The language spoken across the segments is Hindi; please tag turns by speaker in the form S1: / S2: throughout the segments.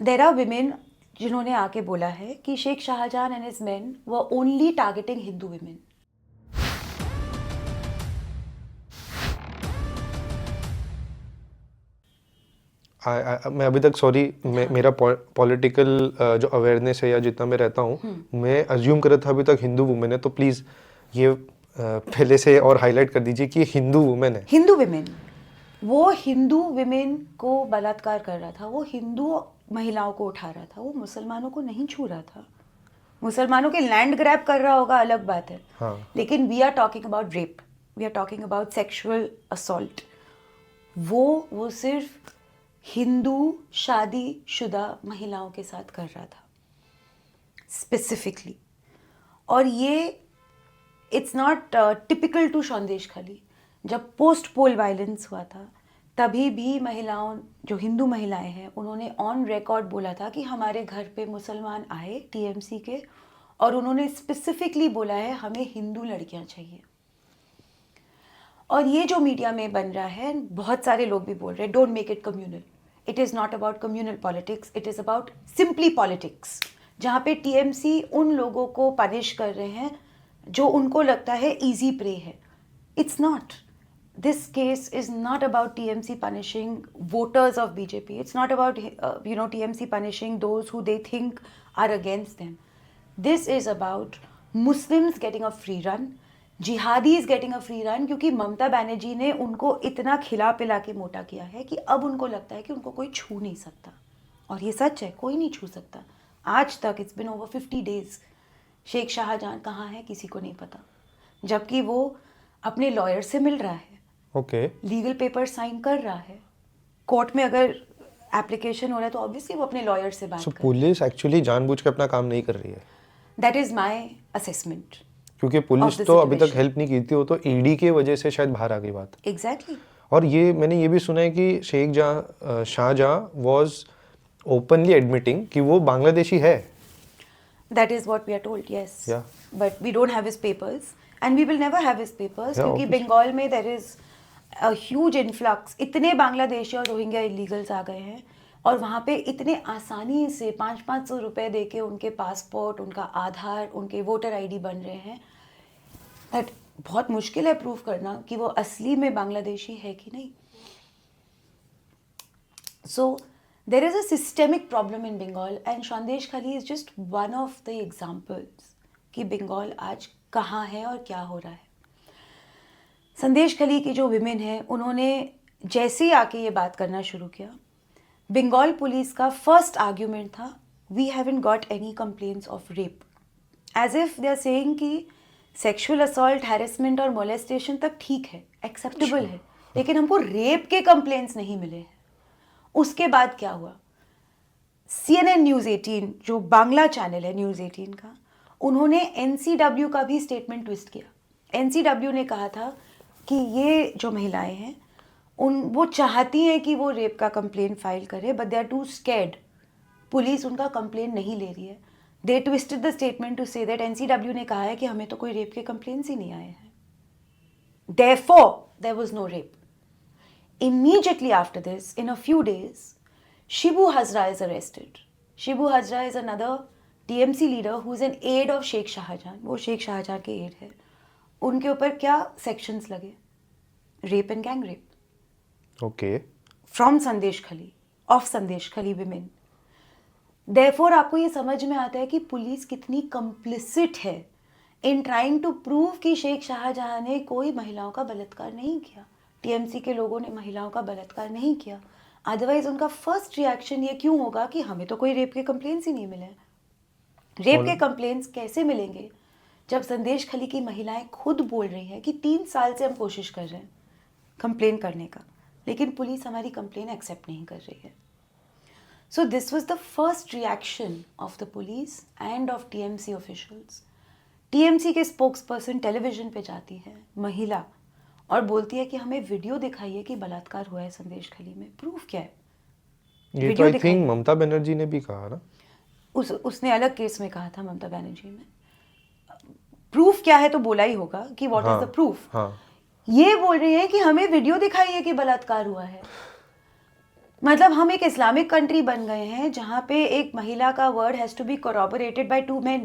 S1: देयर आर विमेन जिन्होंने आके बोला है कि Sheikh Shahjahan and his men were only targeting Hindu women.
S2: मैं अभी तक सॉरी मेरा पॉलिटिकल जो अवेयरनेस है या जितना मैं रहता हूँ मैं अज्यूम कर रहा था अभी तक हिंदू वुमेन है, तो प्लीज़ ये पहले से और हाईलाइट कर दीजिए कि हिंदू वुमेन है.
S1: हिंदू विमेन, वो हिंदू विमेन को बलात्कार कर रहा था, वो हिंदू महिलाओं को उठा रहा था, वो मुसलमानों को नहीं छू रहा था. मुसलमानों के लैंड ग्रैब कर रहा होगा अलग बात है,
S2: हाँ.
S1: लेकिन we are talking about rape, we are talking about sexual assault. वो सिर्फ हिंदू शादीशुदा महिलाओं के साथ कर रहा था स्पेसिफिकली. और ये इट्स नॉट टिपिकल टू संदेश खाली. जब पोस्ट पोल वायलेंस हुआ था तभी भी महिलाओं, जो हिंदू महिलाएं हैं, उन्होंने ऑन रिकॉर्ड बोला था कि हमारे घर पे मुसलमान आए टीएमसी के, और उन्होंने स्पेसिफिकली बोला है हमें हिंदू लड़कियां चाहिए. और ये जो मीडिया में बन रहा है, बहुत सारे लोग भी बोल रहे हैं don't make it communal. It is not about communal politics, it is about simply politics, जहाँ पे टीएमसी उन लोगों को पनिश कर रहे हैं जो उनको लगता है इजी प्रे है. It's not. This case is not about TMC punishing voters of BJP. It's not about TMC punishing those who they think are against them. This is about Muslims getting a free run, jihadis getting a free run, क्योंकि ममता बनर्जी ने उनको इतना खिला पिला के मोटा किया है कि अब उनको लगता है कि उनको कोई छू नहीं सकता. और ये सच है, कोई नहीं छू सकता. आज तक it's been over 50 days. Sheikh Shahjahan कहाँ है किसी को नहीं पता, जबकि वो अपने लॉयर से मिल रहा है,
S2: ओके.
S1: लीगल पेपर साइन कर रहा है, कोर्ट में अगर एप्लीकेशन हो रहा है तो ऑब्वियसली वो अपने लॉयर से बात
S2: सो
S1: कर.
S2: पुलिस एक्चुअली जानबूझ के अपना काम नहीं कर रही है,
S1: दैट इज माय असेसमेंट.
S2: क्योंकि पुलिस तो अभी तक हेल्प नहीं की थी, वो तो ईडी के वजह से शायद बाहर आ गई बात.
S1: एग्जैक्टली.
S2: और ये मैंने ये भी सुना है कि Sheikh Shahjahan was openly admitting कि वो बांग्लादेशी है.
S1: That is what we are told, yes.
S2: Yeah.
S1: But we don't have his papers and we will never have his papers,
S2: Yeah,
S1: क्योंकि
S2: obviously.
S1: बंगाल में there is a huge influx. इतने बांग्लादेशी और रोहिंग्या इलीगल्स आ गए हैं, और वहाँ पे इतने आसानी से 500-500 रुपए दे के उनके पासपोर्ट, उनका आधार, उनके वोटर आईडी बन रहे हैं. दैट बहुत मुश्किल है प्रूव करना कि वो असली में बांग्लादेशी है कि नहीं. So there is a systemic problem in Bengal and Sandeshkhali is just one of the examples कि बंगाल आज कहाँ है और क्या हो रहा है. संदेश खली की जो विमेन है, उन्होंने जैसे ही आके ये बात करना शुरू किया, बंगाल पुलिस का फर्स्ट आर्ग्यूमेंट था we haven't got any complaints of rape. As if they are saying कि सेक्सुअल असॉल्ट, हैरेसमेंट और मोलेस्टेशन तक ठीक है, एक्सेप्टेबल है, लेकिन हमको रेप के कंप्लेंट्स नहीं मिले हैं. उसके बाद क्या हुआ, CNN न्यूज़ 18 जो बांग्ला चैनल है न्यूज़ 18 का, उन्होंने NCW का भी स्टेटमेंट ट्विस्ट किया. NCW ने कहा था कि ये जो महिलाएं हैं वो चाहती हैं कि वो रेप का कंप्लेंट फाइल करे, but they are too scared. Police उनका कंप्लेंट नहीं ले रही है. They twisted the statement to say that NCW ने कहा है कि हमें तो कोई रेप के कंप्लेंट्स ही नहीं आए हैं. Therefore, there was no rape. Immediately after this, in a few days, Shibu Hazra is arrested. Shibu Hazra is another TMC leader who is an aide of Sheikh Shahjahan. वो शेख शाहजहां के एड है. उनके ऊपर क्या सेक्शंस लगे? Rape and gang rape.
S2: Okay.
S1: From संदेश खली, ऑफ संदेश खली विमेन. Therefore, आपको ये समझ में आता है कि पुलिस कितनी कंप्लिसिट है इन ट्राइंग टू प्रूव कि शेख शाहजहां ने कोई महिलाओं का बलात्कार नहीं किया, टीएमसी के लोगों ने महिलाओं का बलात्कार नहीं किया. अदरवाइज उनका फर्स्ट रिएक्शन ये क्यों होगा कि हमें तो कोई रेप के कंप्लेंट्स ही नहीं मिले. रेप के कंप्लेंट्स कैसे मिलेंगे जब संदेश खली की महिलाएं खुद बोल रही हैं कि 3 साल से हम कोशिश कर रहे हैं कंप्लेन करने का, लेकिन पुलिस हमारी कंप्लेन एक्सेप्ट नहीं कर रही है. So this was the first reaction of the police end of TMC officials. TMC के स्पोक्स पर्सन टेलीविजन पे जाती है महिला और बोलती है कि हमें वीडियो दिखाइए कि बलात्कार हुआ है संदेश खली में. प्रूफ क्या है?
S2: ये तो आई थिंक ममता बनर्जी ने भी कहा ना.
S1: उसने अलग केस में कहा था ममता बनर्जी में. प्रूफ क्या है तो बोला ही होगा कि व्हाट इज द प्रूफ. ये बोल रही है कि हमें वीडियो दिखाइए कि बलात्कार हुआ है. मतलब हम एक इस्लामिक कंट्री बन गए हैं जहाँ पे एक महिला का word has to be corroborated by 2 men,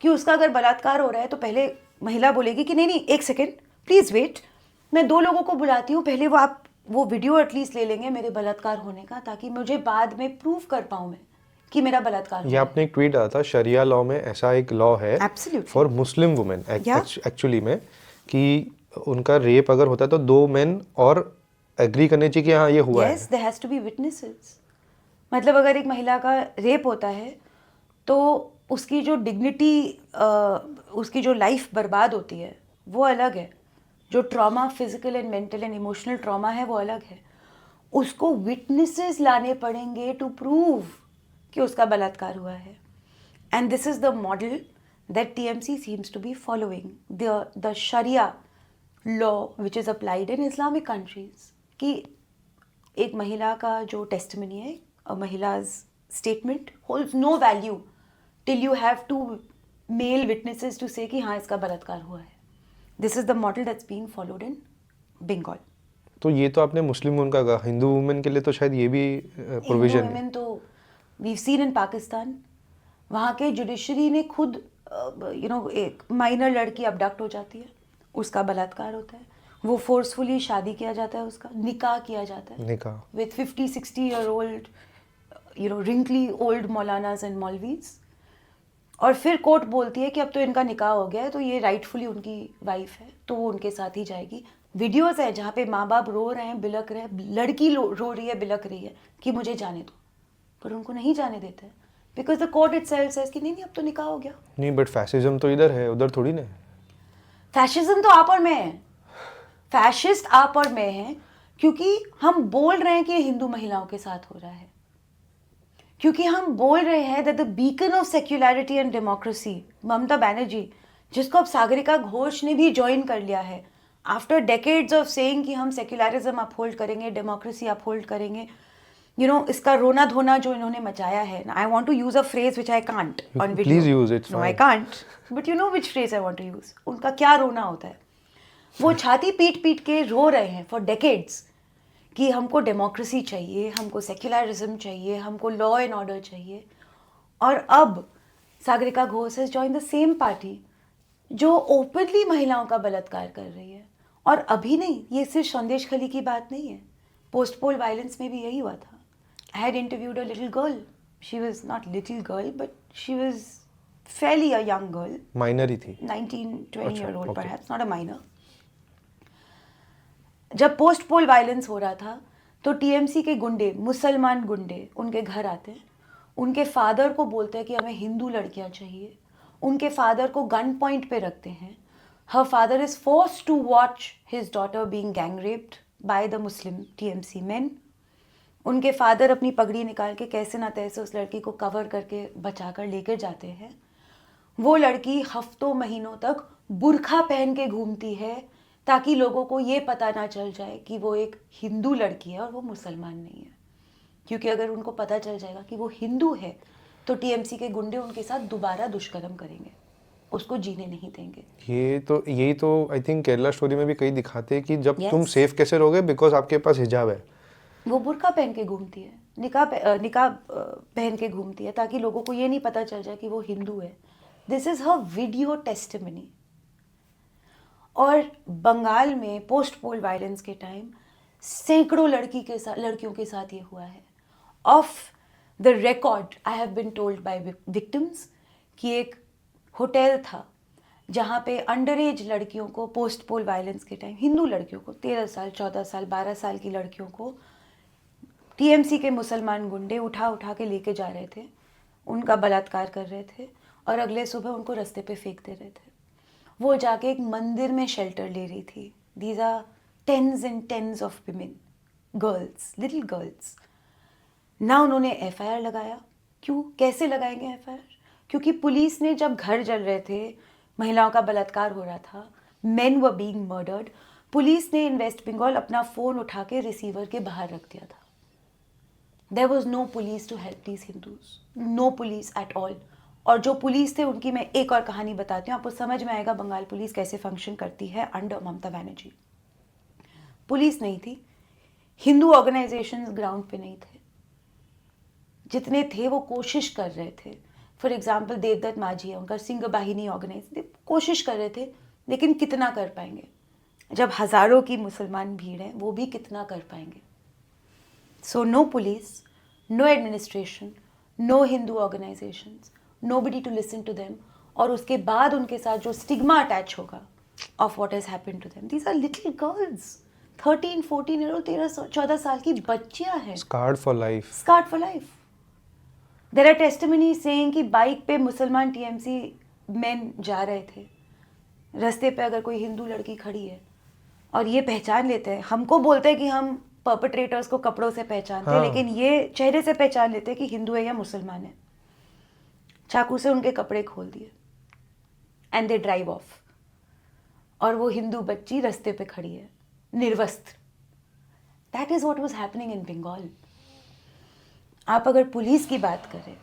S1: कि उसका अगर बलात्कार हो रहा है तो पहले महिला बोलेगी कि नहीं नहीं एक सेकेंड प्लीज़ वेट, मैं 2 लोगों को बुलाती हूँ, पहले वो वीडियो एटलीस्ट ले लेंगे मेरे बलात्कार होने का, ताकि मुझे बाद में प्रूव कर पाऊँ मैं कि मेरा बलात्कार
S2: ये
S1: हुआ है।
S2: आपने एक ट्वीट डाला था, शरिया लॉ में ऐसा एक लॉ है
S1: Absolutely.
S2: For Muslim women
S1: Yeah.
S2: Actually में, कि उनका रेप अगर होता है तो 2 मेन और एग्री करने चाहिए कि हाँ ये हुआ
S1: Yes,
S2: है।
S1: there has to be witnesses. मतलब अगर एक महिला का रेप होता है तो उसकी जो डिग्निटी, उसकी जो लाइफ बर्बाद होती है वो अलग है, जो trauma physical and mental and emotional trauma है वो अलग है। उसको विटनेसेस लाने पड़ेंगे टू प्रूव कि उसका बलात्कार हुआ है। And this is the model that TMC seems to be following, the sharia law which is applied in Islamic countries, कि एक महिला का जो टेस्टिमनी है, अ महिलाज statement holds no value till you have 2 male witnesses to say कि हाँ इसका बलात्कार हुआ है। This is the model that's being followed in Bengal.
S2: तो ये तो आपने मुस्लिम वुमेन का कहा, हिंदू वुमेन के लिए तो शायद ये भी
S1: हिंदू
S2: प्रोविजन है।
S1: वुमेन तो वी सीन इन पाकिस्तान, वहाँ के जुडिशरी ने खुद एक माइनर लड़की अबडक्ट हो जाती है, उसका बलात्कार होता है, वो फोर्सफुली शादी किया जाता है, उसका निकाह किया जाता है
S2: निकाह।
S1: with 50-60 year old wrinkly old मौलानाज एंड मौलवीज। और फिर कोर्ट बोलती है कि अब तो इनका निकाह हो गया है तो ये राइटफुली उनकी वाइफ है, तो वो उनके साथ ही जाएगी। वीडियोस है जहाँ पे माँ बाप रो रहे हैं, बिलक रहे हैं, लड़की रो रही है, बिलक रही है कि मुझे जाने दो, पर उनको नहीं जाने देते हैं because the court itself says कि नहीं नहीं अब तो निकाह हो गया।
S2: नहीं, बट फैसिज्म तो इधर है, उधर थोड़ी ना है।
S1: फैशिज्म तो आप और मैं है, फैशिस्ट आप और मैं हैं, क्योंकि हम बोल रहे हैं कि ये हिंदू महिलाओं के साथ हो रहा है, क्योंकि हम बोल रहे हैं that the beacon of secularity and democracy Mamata Banerjee, जिसको अब सागरिका घोष ने भी ज्वाइन कर लिया है आफ्टर डेकेड्स ऑफ सेइंग कि हम सेक्युलरिज्म अपहोल्ड करेंगे, डेमोक्रेसी अपहोल्ड करेंगे, इसका रोना धोना जो इन्होंने मचाया है। I want to use a phrase which I can't on video,
S2: Please use it,
S1: no I
S2: fine.
S1: Can't, but you know which phrase I want to use. उनका क्या रोना होता है, वो छाती पीट पीट के रो रहे हैं फॉर डेकेड्स कि हमको डेमोक्रेसी चाहिए, हमको सेक्युलरिज्म चाहिए, हमको लॉ एंड ऑर्डर चाहिए। और अब Sagarika Ghosh has join the same party जो ओपनली महिलाओं का बलात्कार कर रही है। और अभी नहीं, ये सिर्फ संदेश खली की बात नहीं है, पोस्ट पोल वायलेंस में भी यही हुआ था। I had interviewed a little girl, she was not little girl but she was fairly a young girl,
S2: minor ही थी।
S1: 19-20
S2: अच्छा,
S1: year old
S2: okay.
S1: perhaps, not a minor। जब पोस्ट पोल वायलेंस हो रहा था तो टीएमसी के गुंडे, मुसलमान गुंडे उनके घर आते हैं, उनके फादर को बोलते हैं कि हमें हिंदू लड़कियां चाहिए, उनके फादर को गन पॉइंट पे रखते हैं। हर father is forced to watch his daughter being gang raped by the Muslim TMC men. उनके फादर अपनी पगड़ी निकाल के कैसे ना तैसे उस लड़की को कवर करके बचा कर लेकर जाते हैं। वो लड़की हफ्तों महीनों तक बुर्खा पहन के घूमती है ताकि लोगों को ये पता ना चल जाए कि वो एक हिंदू लड़की है और वो मुसलमान नहीं है, क्योंकि अगर उनको पता चल जाएगा कि वो हिंदू है तो टीएमसी के गुंडे उनके साथ दोबारा दुष्कर्म करेंगे, उसको जीने नहीं देंगे।
S2: यही तो आई थिंक केरला स्टोरी में भी कई दिखाते हैं कि जब
S1: Yes.
S2: तुम सेफ कैसे रहोगे, बिकॉज आपके पास हिजाब है।
S1: वो बुर्का पहन के घूमती है, निकाब पहन के घूमती है ताकि लोगों को ये नहीं पता चल जाए कि वो हिंदू है। This is her video testimony. और बंगाल में पोस्ट पोल वायलेंस के टाइम सैकड़ों लड़कियों के साथ ये हुआ है। Off the record I have been told by victims कि एक होटल था जहाँ पे अंडर एज लड़कियों को पोस्ट पोल वायलेंस के टाइम, हिंदू लड़कियों को 13 साल 14 साल 12 साल की लड़कियों को टीएमसी के मुसलमान गुंडे उठा उठा के लेके जा रहे थे, उनका बलात्कार कर रहे थे और अगले सुबह उनको रास्ते पे फेंक दे रहे थे। वो जाके एक मंदिर में शेल्टर ले रही थी। These are tens and tens of women, girls, little girls. ना उन्होंने एफआईआर लगाया। क्यों, कैसे लगाएंगे एफआईआर? क्योंकि पुलिस ने जब घर जल रहे थे, महिलाओं का बलात्कार हो रहा था, main were being murdered, police ने इन वेस्ट बंगाल अपना फ़ोन उठा के रिसीवर के बाहर रख दिया था। There was no police to help these Hindus, no police at all. और जो पुलिस थे उनकी मैं एक और कहानी बताती हूँ, आपको समझ में आएगा बंगाल पुलिस कैसे फंक्शन करती है अंडर ममता बनर्जी। पुलिस नहीं थी, हिंदू ऑर्गेनाइजेशंस ग्राउंड पे नहीं थे, जितने थे वो कोशिश कर रहे थे. फॉर एग्जाम्पल देवदत्त माझी है, उनका सिंह बाहिनी ऑर्गेनाइज कोशिश कर रहे थे, लेकिन कितना कर पाएंगे जब हज़ारों की मुसलमान भीड़ है, वो भी कितना कर पाएंगे. So no police, no administration, no Hindu organisations, nobody to listen to them. और उसके बाद उनके साथ जो स्टिग्मा अटैच होगा of what has happened to them. These are little girls, 13-14 year old, 13-14 साल की बच्चियां हैं.
S2: Scarred for life.
S1: Scarred for life. There are testimonies saying कि बाइक पे मुसलमान टीएमसी मेन जा रहे थे, रास्ते पे अगर कोई हिंदू लड़की खड़ी है और ये पहचान लेते हैं, हमको बोलते हैं कि हम परपेट्रेटर्स को कपड़ों से पहचानते हैं,
S2: हाँ.
S1: लेकिन ये चेहरे से पहचान लेते हैं कि हिंदू है या मुसलमान है. चाकू से उनके कपड़े खोल दिए एंड दे ड्राइव ऑफ, और वो हिंदू बच्ची रास्ते पे खड़ी है निर्वस्त्र. That is what was happening in Bengal. आप अगर पुलिस की बात करें,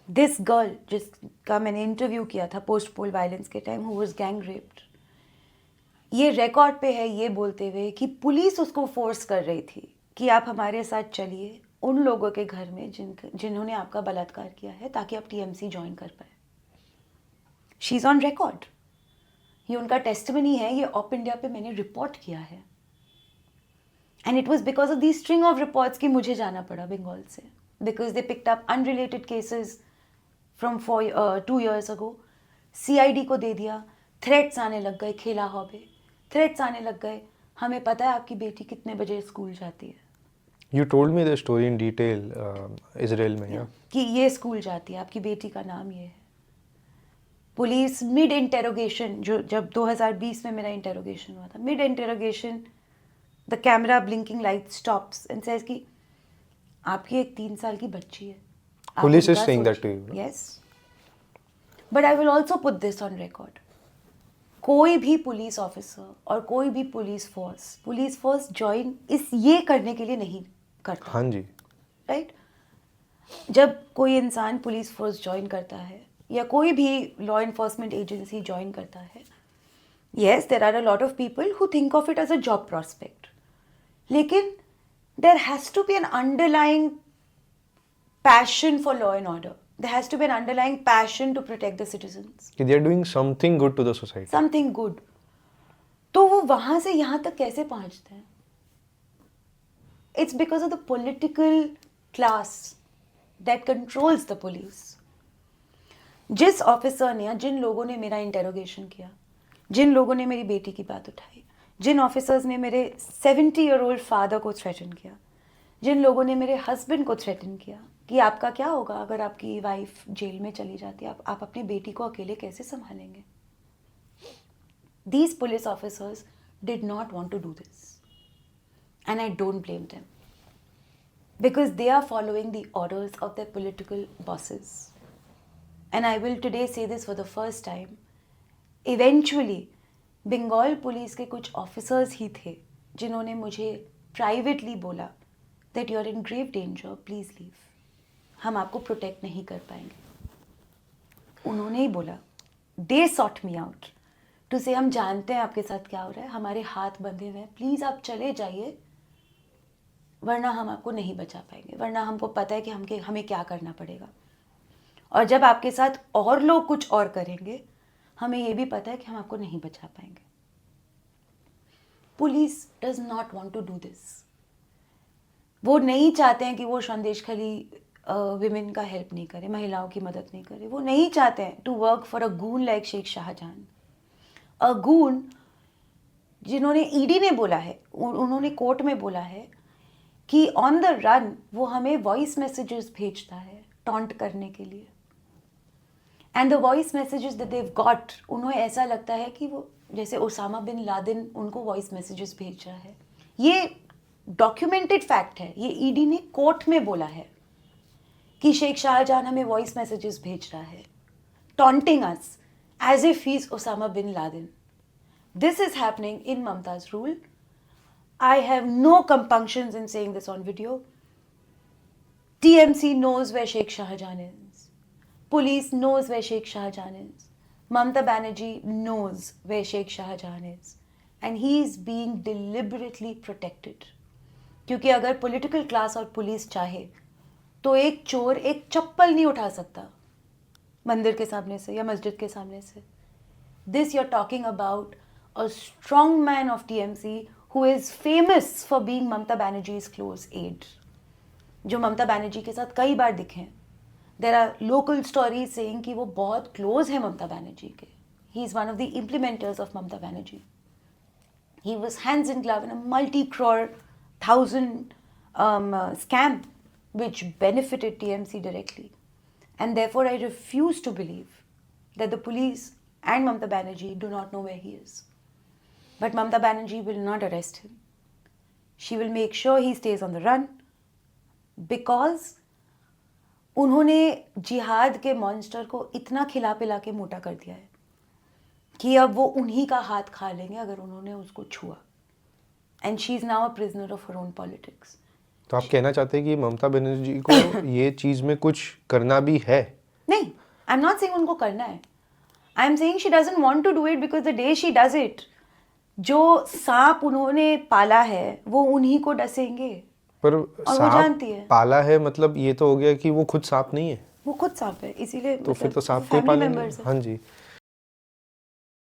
S1: दिस गर्ल जिसका मैंने इंटरव्यू किया था पोस्ट पोल वायलेंस के time, who was gang raped, ये रिकॉर्ड पे है ये बोलते हुए कि पुलिस उसको फोर्स कर रही थी कि आप हमारे साथ चलिए उन लोगों के घर में जिन्होंने आपका बलात्कार किया है, ताकि आप टीएमसी ज्वाइन कर पाए. She is on record. ये उनका टेस्टिमनी है, ये ऑप इंडिया पे मैंने रिपोर्ट किया है. And it was because of the string of reports कि मुझे जाना पड़ा बंगाल से, because they picked up unrelated cases from 2 years ago. CID को दे दिया, थ्रेट्स आने लग गए, खेला हॉबे थ्रेट्स आने लग गए. हमें पता है आपकी बेटी कितने बजे स्कूल जाती है.
S2: You told me the story in detail, Israel में, yeah.
S1: कि ये स्कूल जाती है, आपकी बेटी का नाम ये है. पुलिस मिड इंटेरोगेशन, जो जब 2020 में मेरा इंटेरोगेशन हुआ था, mid interrogation the camera blinking light stops and says कि आपकी एक 3 साल की बच्ची है.
S2: Police is saying that to you, no?
S1: Yes. But I will also put this on record. कोई भी पुलिस ऑफिसर और कोई भी पुलिस फोर्स ज्वाइन इस ये करने के लिए नहीं करता.
S2: हाँ जी.
S1: राइट. जब कोई इंसान पुलिस फोर्स ज्वाइन करता है या कोई भी लॉ इन्फोर्समेंट एजेंसी ज्वाइन करता है, yes, there are a lot of people who think of it as a job prospect. लेकिन there has to be an underlying passion for law and order. There has to be an underlying passion to protect the citizens.
S2: कि they are doing something good to the society.
S1: Something good. तो वो वहां से यहाँ तक कैसे पहुंचते हैं? It's because of the political class that controls the police. जिस ऑफिसर ने या जिन लोगों ने मेरा इंटेरोगेशन किया, जिन लोगों ने मेरी बेटी की बात उठाई, जिन ऑफिसर्स ने मेरे 70-year-old फादर को थ्रेटन किया, जिन लोगों ने मेरे हस्बैंड को थ्रेटन किया कि आपका क्या होगा अगर आपकी वाइफ जेल में चली जाती है, आप अपनी बेटी को अकेले कैसे संभालेंगे. These police officers did not want to do this. And I don't blame them. Because they are following the orders of their political bosses. And I will today say this for the first time. Eventually, Bengal police के कुछ ऑफिसर्स ही थे जिन्होंने मुझे प्राइवेटली बोला that you are in grave danger, please leave. हम आपको प्रोटेक्ट नहीं कर पाएंगे. उन्होंने ही बोला, they sought me out to say हम जानते हैं आपके साथ क्या हो रहा है, हमारे हाथ बंधे हुए हैं, प्लीज़ आप चले जाइए, वरना हम आपको नहीं बचा पाएंगे, वरना हमको पता है कि हमें क्या करना पड़ेगा. और जब आपके साथ और लोग कुछ और करेंगे, हमें ये भी पता है कि हम आपको नहीं बचा पाएंगे. Police does not want to do this. वो नहीं चाहते हैं कि वो संदेश खली विमेन का हेल्प नहीं करे, महिलाओं की मदद नहीं करे. वो नहीं चाहते हैं to work for a goon like Sheikh Shahjahan. A goon जिन्होंने ईडी ने बोला है, उन्होंने कोर्ट में बोला है कि ऑन द रन वो हमें वॉइस मैसेजेस भेजता है टॉन्ट करने के लिए. And the voice messages that they've got, उन्हें ऐसा लगता है कि वो जैसे ओसामा बिन लादेन उनको वॉइस मैसेजेस भेज रहा है. ये डॉक्यूमेंटेड फैक्ट है. ये ईडी ने कोर्ट में बोला है कि शेख शाहजहां हमें वॉइस मैसेजेस भेज रहा है taunting us as if he is Osama bin Laden. This is happening in Mamata's rule. I have no compunctions in saying this on video. TMC knows where Sheikh Shahjahan is. Police knows where Sheikh Shahjahan is. Mamata Banerjee knows where Sheikh Shahjahan is. And he is being deliberately protected. क्योंकि अगर पॉलिटिकल क्लास और पुलिस चाहे तो एक चोर एक चप्पल नहीं उठा सकता मंदिर के सामने से या मस्जिद के सामने से. This you're talking about a strong man of TMC who is famous for being Mamata Banerjee's close aide. जो ममता बनर्जी के साथ कई बार दिखे हैं. There are local stories saying कि वो बहुत close है ममता बनर्जी के. He is one of the implementers of Mamata Banerjee. He was hands in glove in a multi-crore, thousand scam which benefited TMC directly. And therefore I refuse to believe that the police and Mamata Banerjee do not know where he is. But Mamata Banerjee will not arrest him. She will make sure he stays on the run because उन्होंने जिहाद के मॉन्स्टर को इतना खिला पिला के मोटा कर दिया है कि अब वो उन्हीं का हाथ खा लेंगे अगर उन्होंने उसको छुआ. And she is now a prisoner of her own politics.
S2: तो आप कहना चाहते हैं कि ममता बनर्जी को ये चीज में कुछ करना भी है?
S1: नहीं, आई एम नॉट सेइंग उनको करना है. I am saying she doesn't want to do it because the day she does it, जो सांप उन्होंने पाला है वो उन्हीं को डसेंगे.
S2: पर
S1: और वो जानती है.
S2: पाला है मतलब ये तो हो गया कि वो खुद सांप नहीं है.
S1: वो खुद सांप है, इसीलिए
S2: तो फिर तो सांप को
S1: फैमिली
S2: पालेंगे.
S1: मेंबर्स है.
S2: हाँ जी.